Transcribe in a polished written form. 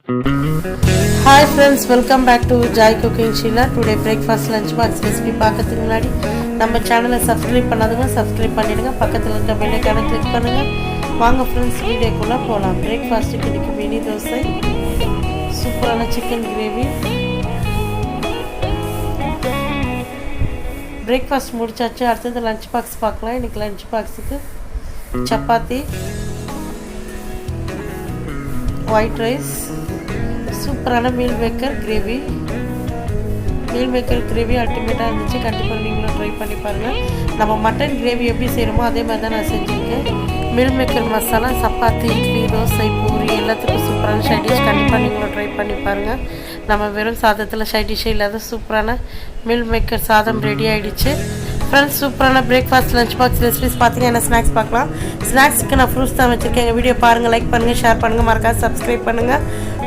Hi friends, welcome back to Joy Cooking Sheila. Today breakfast lunch box recipe பார்க்கிறதுக்கு முன்னாடி நம்ம சேனலை subscribe பண்ணாதவங்க சப்ஸ்கிரைப் பண்ணிடுங்க, பக்கத்தில் இருக்க பெல் ஐகானை கிளிக் பண்ணுங்க. வாங்க ஃப்ரெண்ட்ஸ் வீடியோக்குள்ள போகலாம். பிரேக்ஃபாஸ்ட்டுக்கு இன்னைக்கு மினி தோசை, சூப்பரான சிக்கன் கிரேவி. பிரேக்ஃபாஸ்ட் முடிச்சாச்சு. அடுத்தது லஞ்ச் பாக்ஸ் பார்க்கலாம். இன்னைக்கு லஞ்ச் பாக்ஸுக்கு சப்பாத்தி, ஒயிட் ரைஸ், சூப்பரான meal maker gravy. Meal maker gravy அல்டிமேட்டாக இருந்துச்சு. கண்டிப்பாக நீங்களும் ட்ரை பண்ணி பாருங்கள். நம்ம மட்டன் கிரேவி எப்படி செய்கிறோமோ அதே மாதிரி தான் நான் செஞ்சுருக்கேன். மீல் மேக்கர் மசாலா, சப்பாத்தி, இட்லி, தோசை, பூரி எல்லாத்துக்கும் சூப்பரான சைடிஷ். கண்டிப்பாக நீங்களும் ட்ரை பண்ணி பாருங்கள். நம்ம வெறும் சாதத்தில் சைடிஷே இல்லாத சூப்பரான மீல் மேக்கர் சாதம் ரெடி ஆகிடுச்சு. ஃப்ரெண்ட்ஸ், சூப்பரான பிரேக்ஃபாஸ்ட் லஞ்ச் பாக்ஸ் ரெசிபிஸ் பார்த்தீங்கன்னா என்ன ஸ்நாக்ஸ் பார்க்கலாம். ஸ்நாக்ஸுக்கு நான் ஃப்ரூட்ஸ் தான் வச்சுருக்கேன். எங்கள் வீடியோ பாருங்கள், லைக் பண்ணுங்கள், ஷேர் பண்ணுங்கள், மறக்காம சப்ஸ்கிரைப் பண்ணுங்கள்.